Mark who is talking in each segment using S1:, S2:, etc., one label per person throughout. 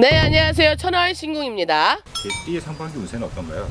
S1: 네, 안녕하세요. 천하의 신궁입니다.
S2: 개띠의 상반기 운세는 어떤가요?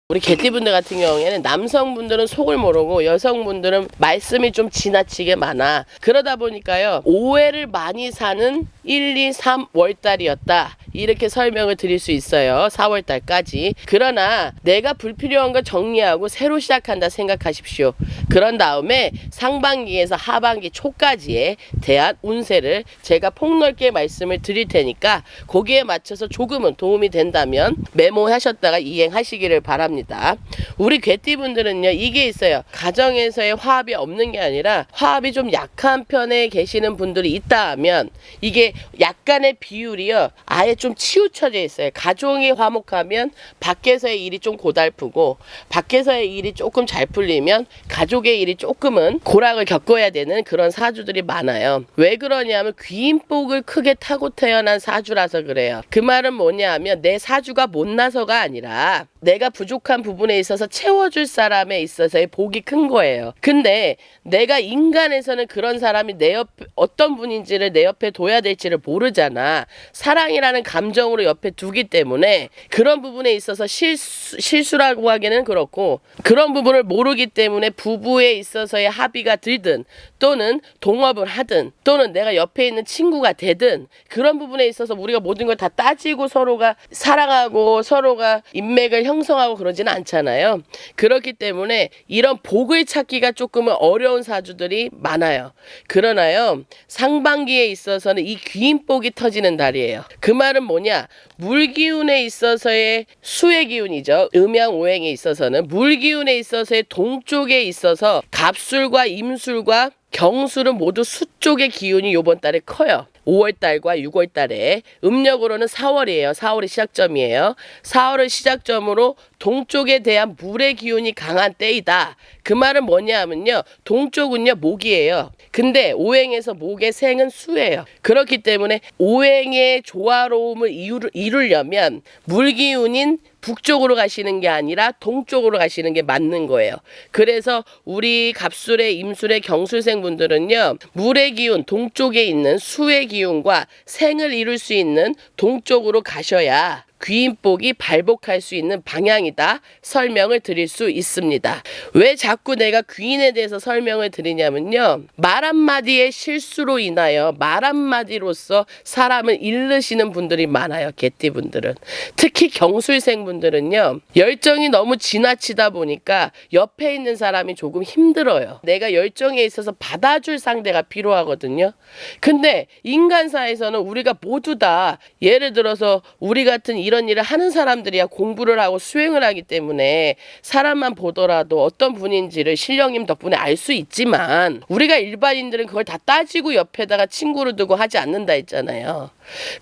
S1: 우리 개띠분들 같은 경우에는 남성분들은 속을 모르고 여성분들은 말씀이 좀 지나치게 많아. 그러다 보니까요, 오해를 많이 사는 1, 2, 3월달이었다. 이렇게 설명을 드릴 수 있어요. 4월달까지. 그러나 내가 불필요한 거 정리하고 새로 시작한다 생각하십시오. 그런 다음에 상반기에서 하반기 초까지에 대한 운세를 제가 폭넓게 말씀을 드릴 테니까 거기에 맞춰서 조금은 도움이 된다면 메모하셨다가 이행하시기를 바랍니다. 우리 개띠분들은요, 이게 있어요. 가정에서의 화합이 없는 게 아니라 화합이 좀 약한 편에 계시는 분들이 있다 하면 이게 약간의 비율이요, 아예 좀 치우쳐져 있어요. 가족이 화목하면 밖에서의 일이 좀 고달프고 밖에서의 일이 조금 잘 풀리면 가족의 일이 조금은 고락을 겪어야 되는 그런 사주들이 많아요. 왜 그러냐면 귀인복을 크게 타고 태어난 사주라서 그래요. 그 말은 뭐냐 하면 내 사주가 못나서가 아니라 내가 부족한 부분에 있어서 채워줄 사람에 있어서의 복이 큰 거예요. 근데 내가 인간에서는 그런 사람이 내 옆에 어떤 분인지를 내 옆에 둬야 될지를 모르잖아. 사랑이라는 감정으로 옆에 두기 때문에 그런 부분에 있어서 실수라고 하기는 그렇고, 그런 부분을 모르기 때문에 부부에 있어서의 합의가 들든 또는 동업을 하든 또는 내가 옆에 있는 친구가 되든 그런 부분에 있어서 우리가 모든 걸 다 따지고 서로가 사랑하고 서로가 인맥을 형성하고 그러지는 않잖아요. 그렇기 때문에 이런 복을 찾기가 조금은 어려운 사주들이 많아요. 그러나요, 상반기에 있어서는 이 귀인복이 터지는 달이에요. 그 말은 뭐냐, 물기운에 있어서의 수의 기운이죠. 음양오행에 있어서는 물기운에 있어서의 동쪽에 있어서 갑술과 임술과 경술은 모두 수 쪽의 기운이 요번 달에 커요. 5월달과 6월달에 음력으로는 4월이에요. 4월이 시작점이에요. 4월을 시작점으로 동쪽에 대한 물의 기운이 강한 때이다. 그 말은 뭐냐 하면요, 동쪽은요 목이에요. 근데 오행에서 목의 생은 수예요. 그렇기 때문에 오행의 조화로움을 이루려면 물기운인 북쪽으로 가시는 게 아니라 동쪽으로 가시는 게 맞는 거예요. 그래서 우리 갑술의 임술의 경술생 분들은요, 물의 기운 동쪽에 있는 수의 기운과 생을 이룰 수 있는 동쪽으로 가셔야 귀인복이 발복할 수 있는 방향이다 설명을 드릴 수 있습니다. 왜 자꾸 내가 귀인에 대해서 설명을 드리냐면요, 말 한마디의 실수로 인하여 말 한마디로서 사람을 잃으시는 분들이 많아요. 개띠분들은. 특히 경술생분들은요, 열정이 너무 지나치다 보니까 옆에 있는 사람이 조금 힘들어요. 내가 열정에 있어서 받아줄 상대가 필요하거든요. 근데 인간사에서는 우리가 모두 다, 예를 들어서 우리 같은 이런 일을 하는 사람들이야 공부를 하고 수행을 하기 때문에 사람만 보더라도 어떤 분인지를 신령님 덕분에 알 수 있지만 우리가 일반인들은 그걸 다 따지고 옆에다가 친구를 두고 하지 않는다 했잖아요.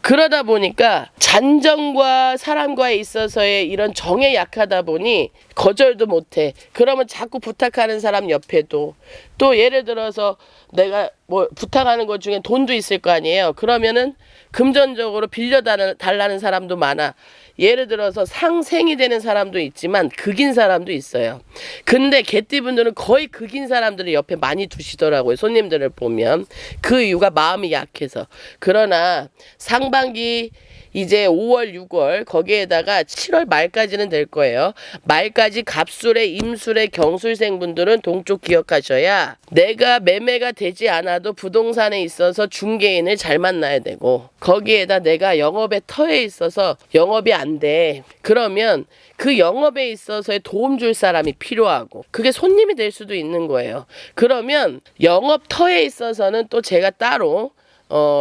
S1: 그러다 보니까 잔정과 사람과에 있어서의 이런 정에 약하다 보니 거절도 못해. 그러면 자꾸 부탁하는 사람 옆에도, 또 예를 들어서 내가 뭐 부탁하는 것 중에 돈도 있을 거 아니에요. 그러면은 금전적으로 빌려달라는 사람도 많아. 예를 들어서 상생이 되는 사람도 있지만 극인 사람도 있어요. 근데 개띠분들은 거의 극인 사람들을 옆에 많이 두시더라고요. 손님들을 보면. 그 이유가 마음이 약해서. 그러나 상반기 이제 5월, 6월 거기에다가 7월 말까지는 될 거예요. 말까지 갑술의 임술의 경술생 분들은 동쪽 기억하셔야 내가 매매가 되지 않아도 부동산에 있어서 중개인을 잘 만나야 되고, 거기에다 내가 영업의 터에 있어서 영업이 안 돼. 그러면 그 영업에 있어서의 도움 줄 사람이 필요하고 그게 손님이 될 수도 있는 거예요. 그러면 영업 터에 있어서는 또 제가 따로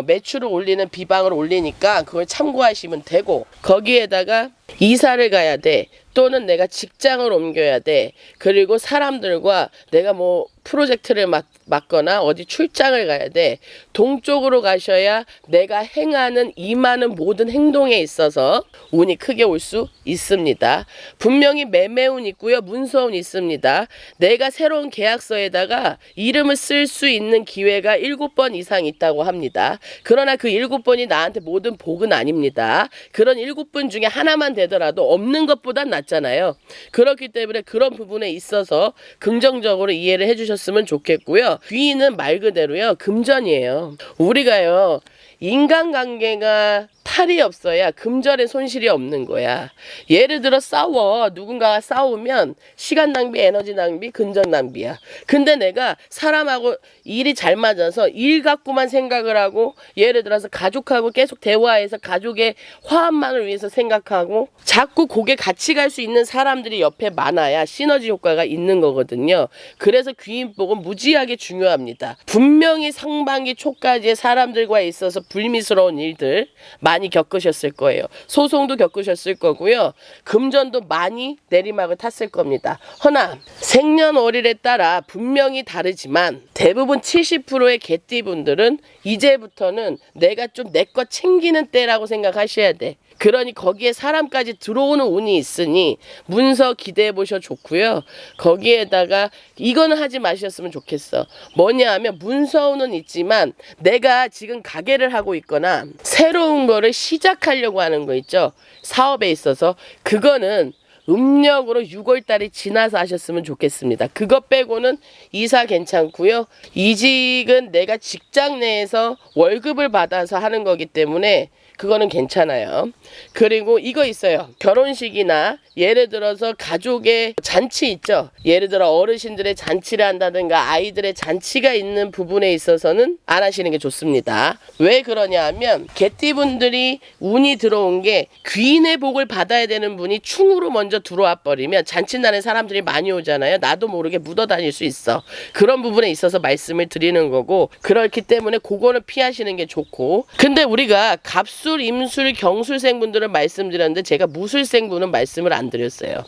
S1: 매출을 올리는 비방을 올리니까 그걸 참고하시면 되고, 거기에다가 이사를 가야 돼. 또는 내가 직장을 옮겨야 돼. 그리고 사람들과 내가 뭐 프로젝트를 맡거나 어디 출장을 가야 돼. 동쪽으로 가셔야 내가 행하는 임하는 모든 행동에 있어서 운이 크게 올 수 있습니다. 분명히 매매운 있고요. 문서운 있습니다. 내가 새로운 계약서에다가 이름을 쓸 수 있는 기회가 7번 이상 있다고 합니다. 그러나 그 7번이 나한테 모든 복은 아닙니다. 그런 7번 중에 하나만 되더라도 없는 것보단 낫잖아요. 그렇기 때문에 그런 부분에 있어서 긍정적으로 이해를 해주셨으면 좋겠고요. 귀인은 말 그대로요, 금전이에요. 우리가요, 인간관계가 탈이 없어야 금전의 손실이 없는 거야. 예를 들어 싸워. 누군가가 싸우면 시간 낭비, 에너지 낭비, 금전 낭비야. 근데 내가 사람하고 일이 잘 맞아서 일 갖고만 생각을 하고, 예를 들어서 가족하고 계속 대화해서 가족의 화합만을 위해서 생각하고 자꾸 그게 같이 갈 수 있는 사람들이 옆에 많아야 시너지 효과가 있는 거거든요. 그래서 귀인복은 무지하게 중요합니다. 분명히 상반기 초까지의 사람들과 있어서 불미스러운 일들 많이 겪으셨을 거예요. 소송도 겪으셨을 거고요. 금전도 많이 내리막을 탔을 겁니다. 허나 생년월일에 따라 분명히 다르지만 대부분 70%의 개띠분들은 이제부터는 내가 좀 내 것 챙기는 때라고 생각하셔야 돼. 그러니 거기에 사람까지 들어오는 운이 있으니 문서 기대해 보셔 좋고요. 거기에다가 이거는 하지 마셨으면 좋겠어. 뭐냐 하면 문서운은 있지만 내가 지금 가게를 하고 있거나 새로운 거를 시작하려고 하는 거 있죠. 사업에 있어서 그거는 음력으로 6월달이 지나서 하셨으면 좋겠습니다. 그거 빼고는 이사 괜찮고요. 이직은 내가 직장 내에서 월급을 받아서 하는 거기 때문에 그거는 괜찮아요. 그리고 이거 있어요. 결혼식이나 예를 들어서 가족의 잔치 있죠. 예를 들어 어르신들의 잔치를 한다든가 아이들의 잔치가 있는 부분에 있어서는 안 하시는 게 좋습니다. 왜 그러냐 하면 개띠분들이 운이 들어온 게 귀인의 복을 받아야 되는 분이 충으로 먼저 들어와 버리면 잔치날에 사람들이 많이 오잖아요. 나도 모르게 묻어 다닐 수 있어. 그런 부분에 있어서 말씀을 드리는 거고, 그렇기 때문에 그거는 피하시는 게 좋고. 근데 우리가 갑술, 임술, 경술생 분들은 말씀드렸는데 제가 무술생 분은 말씀을 안 드렸어요.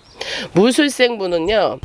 S1: 무술생 분은요,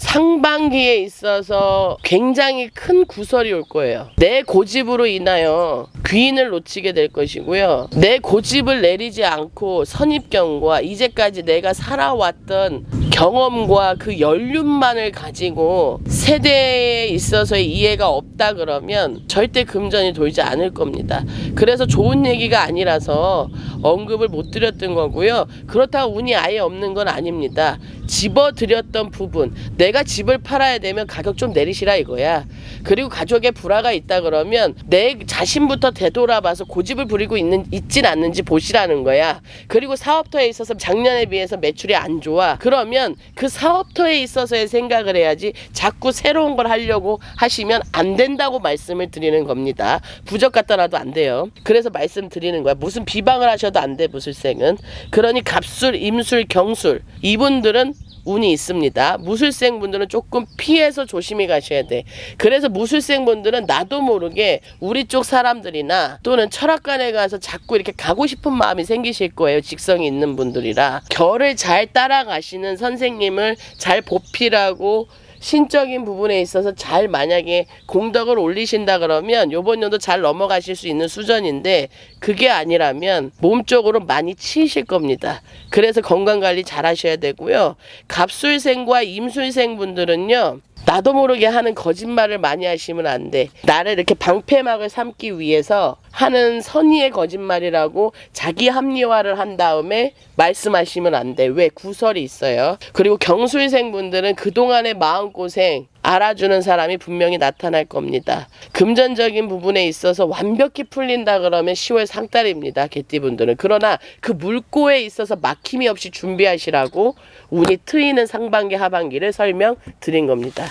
S1: 상반기에 있어서 굉장히 큰 구설이 올 거예요. 내 고집으로 인하여 귀인을 놓치게 될 것이고요. 내 고집을 내리지 않고 선입견과 이제까지 내가 살아왔던 경험과 그 연륜만을 가지고 세대에 있어서의 이해가 없다 그러면 절대 금전이 돌지 않을 겁니다. 그래서 좋은 얘기가 아니라서 언급을 못 드렸던 거고요. 그렇다고 운이 아예 없는 건 아닙니다. 집어드렸던 부분, 내가 집을 팔아야 되면 가격 좀 내리시라 이거야. 그리고 가족에 불화가 있다 그러면 내 자신부터 되돌아봐서 고집을 부리고 있진 않는지 보시라는 거야. 그리고 사업터에 있어서 작년에 비해서 매출이 안 좋아. 그러면 그 사업터에 있어서의 생각을 해야지 자꾸 새로운 걸 하려고 하시면 안 된다고 말씀을 드리는 겁니다. 부적 갖다놔도 안 돼요. 그래서 말씀드리는 거야. 무슨 비방을 하셔도 안 돼, 무술생은. 그러니 갑술, 임술, 경술 이분들은 운이 있습니다. 무술생 분들은 조금 피해서 조심히 가셔야 돼. 그래서 무술생 분들은 나도 모르게 우리 쪽 사람들이나 또는 철학관에 가서 자꾸 이렇게 가고 싶은 마음이 생기실 거예요. 직성이 있는 분들이라. 결을 잘 따라가시는 선생님을 잘 보필하고 신적인 부분에 있어서 잘 만약에 공덕을 올리신다 그러면 요번 연도 잘 넘어가실 수 있는 수준인데, 그게 아니라면 몸쪽으로 많이 치이실 겁니다. 그래서 건강관리 잘 하셔야 되고요. 갑술생과 임술생 분들은요, 나도 모르게 하는 거짓말을 많이 하시면 안 돼. 나를 이렇게 방패막을 삼기 위해서 하는 선의의 거짓말이라고 자기 합리화를 한 다음에 말씀하시면 안 돼. 왜? 구설이 있어요. 그리고 경술생 분들은 그동안의 마음고생 알아주는 사람이 분명히 나타날 겁니다. 금전적인 부분에 있어서 완벽히 풀린다 그러면 10월 상달입니다. 개띠분들은. 그러나 그 물꼬에 있어서 막힘이 없이 준비하시라고 운이 트이는 상반기 하반기를 설명드린 겁니다.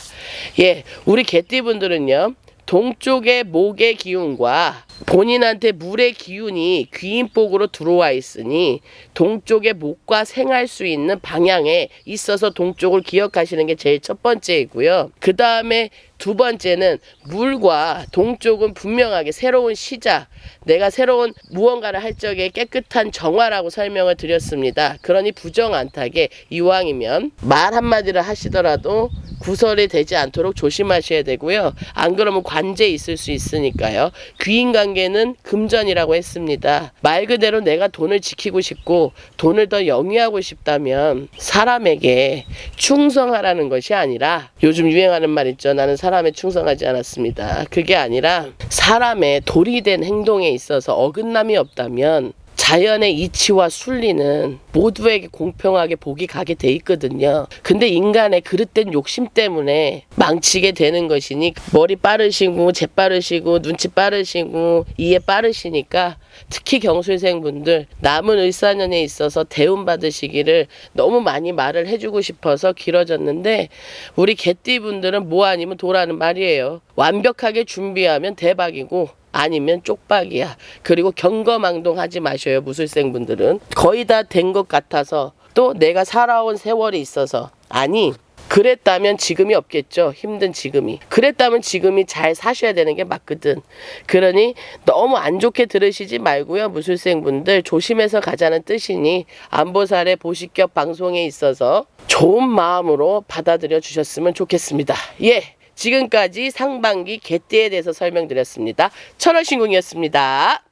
S1: 예, 우리 개띠분들은요, 동쪽의 목의 기운과 본인한테 물의 기운이 귀인복으로 들어와 있으니 동쪽의 목과 생할 수 있는 방향에 있어서 동쪽을 기억하시는 게 제일 첫 번째이고요. 그 다음에 두 번째는 물과 동쪽은 분명하게 새로운 시작, 내가 새로운 무언가를 할 적에 깨끗한 정화라고 설명을 드렸습니다. 그러니 부정 안타게 이왕이면 말 한마디를 하시더라도 구설이 되지 않도록 조심하셔야 되고요. 안 그러면 관제 있을 수 있으니까요. 귀인관계는 금전이라고 했습니다. 말 그대로 내가 돈을 지키고 싶고 돈을 더 영위하고 싶다면 사람에게 충성하라는 것이 아니라, 요즘 유행하는 말 있죠. 나는 사람에 충성하지 않았습니다. 그게 아니라 사람의 돌이 된 행동에 있어서 어긋남이 없다면 자연의 이치와 순리는 모두에게 공평하게 복이 가게 돼 있거든요. 근데 인간의 그릇된 욕심 때문에 망치게 되는 것이니 머리 빠르시고 재 빠르시고 눈치 빠르시고 이해 빠르시니까 특히 경수생분들 남은 을사년에 있어서 대운 받으시기를 너무 많이 말을 해주고 싶어서 길어졌는데 우리 개띠분들은 뭐 아니면 도라는 말이에요. 완벽하게 준비하면 대박이고 아니면 쪽박이야. 그리고 경거망동하지 마셔요. 무술생분들은 거의 다 된 것 같아서 또 내가 살아온 세월이 있어서 아니 그랬다면 지금이 없겠죠. 힘든 지금이. 그랬다면 지금이 잘 사셔야 되는 게 맞거든. 그러니 너무 안 좋게 들으시지 말고요. 무술생분들 조심해서 가자는 뜻이니 안보살의 보시격 방송에 있어서 좋은 마음으로 받아들여 주셨으면 좋겠습니다. 예. 지금까지 상반기 개띠에 대해서 설명드렸습니다. 천월신궁이었습니다.